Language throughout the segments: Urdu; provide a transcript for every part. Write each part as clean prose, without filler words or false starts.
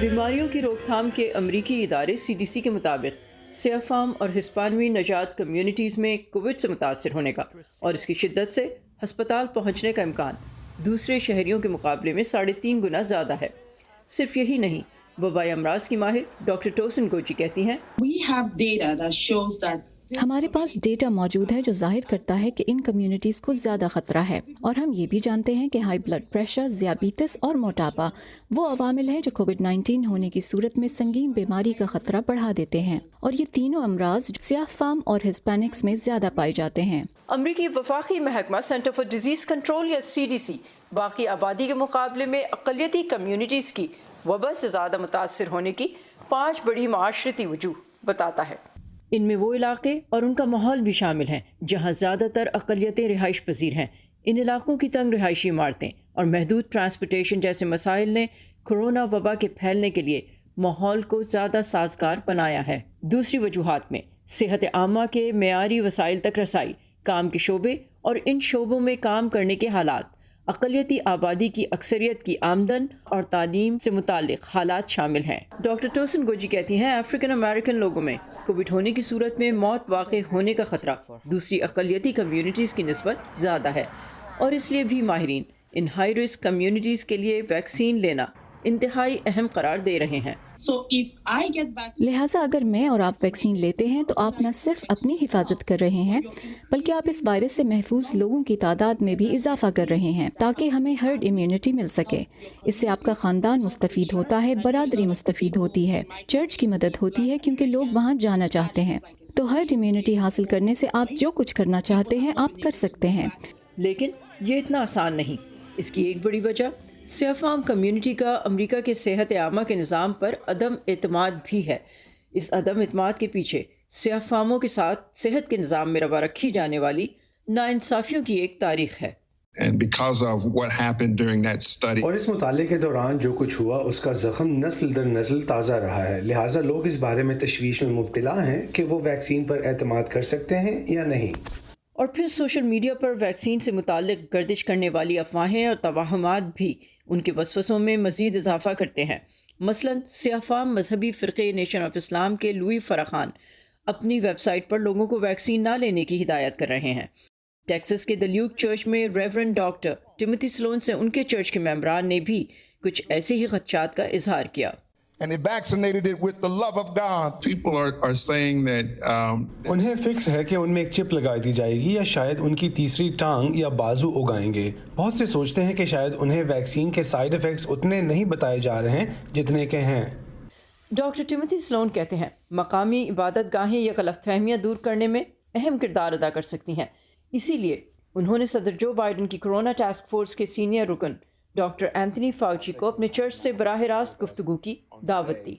بیماریوں کی روک تھام کے امریکی ادارے CDC کے مطابق سیاہ فام اور ہسپانوی نژاد کمیونٹیز میں کووڈ سے متاثر ہونے کا اور اس کی شدت سے ہسپتال پہنچنے کا امکان دوسرے شہریوں کے مقابلے میں 3.5 گنا زیادہ ہے۔ صرف یہی نہیں، وبائی امراض کی ماہر ڈاکٹر ٹوسن گوچی کہتی ہیں ہمارے پاس ڈیٹا موجود ہے جو ظاہر کرتا ہے کہ ان کمیونٹیز کو زیادہ خطرہ ہے، اور ہم یہ بھی جانتے ہیں کہ ہائی بلڈ پریشر، ذیابیطس اور موٹاپا وہ عوامل ہیں جو کووڈ-19 ہونے کی صورت میں سنگین بیماری کا خطرہ بڑھا دیتے ہیں، اور یہ تینوں امراض سیاہ فام اور ہسپینکس میں زیادہ پائے جاتے ہیں۔ امریکی وفاقی محکمہ سینٹر فار ڈیزیز کنٹرول یا CDC باقی آبادی کے مقابلے میں اقلیتی کمیونٹیز کی وبا سے زیادہ متاثر ہونے کی 5 بڑی معاشرتی وجوہ بتاتا ہے۔ ان میں وہ علاقے اور ان کا ماحول بھی شامل ہیں جہاں زیادہ تر اقلیتیں رہائش پذیر ہیں۔ ان علاقوں کی تنگ رہائشی عمارتیں اور محدود ٹرانسپورٹیشن جیسے مسائل نے کورونا وبا کے پھیلنے کے لیے ماحول کو زیادہ سازگار بنایا ہے۔ دوسری وجوہات میں صحت عامہ کے معیاری وسائل تک رسائی، کام کے شعبے اور ان شعبوں میں کام کرنے کے حالات، اقلیتی آبادی کی اکثریت کی آمدن اور تعلیم سے متعلق حالات شامل ہیں۔ ڈاکٹر ٹوسن گوجی کہتی ہیں افریقن امریکن لوگوں میں کووڈ ہونے کی صورت میں موت واقع ہونے کا خطرہ دوسری اقلیتی کمیونٹیز کی نسبت زیادہ ہے، اور اس لیے بھی ماہرین ان ہائی رسک کمیونٹیز کے لیے ویکسین لینا انتہائی اہم قرار دے رہے ہیں۔ لہٰذا اگر میں اور آپ ویکسین لیتے ہیں تو آپ نہ صرف اپنی حفاظت کر رہے ہیں بلکہ آپ اس وائرس سے محفوظ لوگوں کی تعداد میں بھی اضافہ کر رہے ہیں تاکہ ہمیں ہرڈ امیونٹی مل سکے۔ اس سے آپ کا خاندان مستفید ہوتا ہے، برادری مستفید ہوتی ہے، چرچ کی مدد ہوتی ہے کیونکہ لوگ وہاں جانا چاہتے ہیں۔ تو ہرڈ امیونٹی حاصل کرنے سے آپ جو کچھ کرنا چاہتے ہیں آپ کر سکتے ہیں۔ لیکن یہ اتنا آسان نہیں۔ اس کی ایک بڑی وجہ سیاہ فام کمیونٹی کا امریکہ کے صحت عامہ کے نظام پر عدم اعتماد بھی ہے۔ اس عدم اعتماد کے پیچھے سیاہ فاموں کے ساتھ صحت کے نظام میں روا رکھی جانے والی ناانصافیوں کی ایک تاریخ ہے۔ اور اس مطالعے کے دوران جو کچھ ہوا اس کا زخم نسل در نسل تازہ رہا ہے، لہٰذا لوگ اس بارے میں تشویش میں مبتلا ہیں کہ وہ ویکسین پر اعتماد کر سکتے ہیں یا نہیں۔ اور پھر سوشل میڈیا پر ویکسین سے متعلق گردش کرنے والی افواہیں اور توہمات بھی ان کے وسوسوں میں مزید اضافہ کرتے ہیں۔ مثلاً سیاہ فام مذہبی فرقے نیشن آف اسلام کے لوئی فرخان اپنی ویب سائٹ پر لوگوں کو ویکسین نہ لینے کی ہدایت کر رہے ہیں۔ ٹیکسس کے دلیوک چرچ میں ریورنڈ ڈاکٹر ٹیموتھی سلون سے ان کے چرچ کے ممبران نے بھی کچھ ایسے ہی خدشات کا اظہار کیا۔ And they vaccinated it with the love of God. People are saying that انہیں فکر ہے کہ ان میں ایک چپ لگائی دی جائے گی یا شاید ان کی تیسری ٹانگ یا بازو اگائیں گے۔ بہت سے سوچتے ہیں کہ شاید انہیں ویکسین کے سائیڈ ایفیکٹس اتنے نہیں بتائے جا رہے ہیں جتنے کہ ہیں۔ ڈاکٹر ٹیموتھی سلون کہتے ہیں مقامی عبادت گاہیں یہ غلط فہمیاں دور کرنے میں اہم کردار ادا کر سکتی ہیں، اسی لیے انہوں نے صدر جو بائیڈن کی کورونا ٹاسک فورس کے سینئر رکن ڈاکٹر اینتھنی فاؤچی کو اپنے چرچ سے براہ راست گفتگو کی دعوت دی۔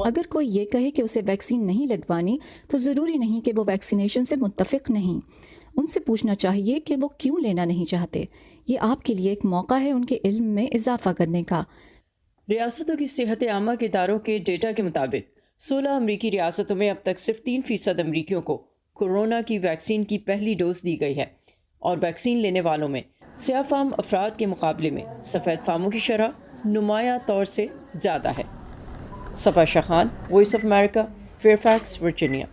اگر کوئی یہ کہے کہ اسے ویکسین نہیں لگوانی تو ضروری نہیں کہ وہ ویکسینیشن سے متفق نہیں۔ ان سے پوچھنا چاہیے کہ وہ کیوں لینا نہیں چاہتے۔ یہ آپ کے لیے ایک موقع ہے ان کے علم میں اضافہ کرنے کا۔ ریاستوں کی صحت عامہ کے اداروں کے ڈیٹا کے مطابق 16 امریکی ریاستوں میں اب تک صرف 3% امریکیوں کو کورونا کی ویکسین کی پہلی ڈوز دی گئی ہے، اور ویکسین لینے والوں میں سیاہ فام افراد کے مقابلے میں سفید فاموں کی شرح نمایاں طور سے زیادہ ہے۔ Safa Shah Khan, voice of America, Fairfax, Virginia.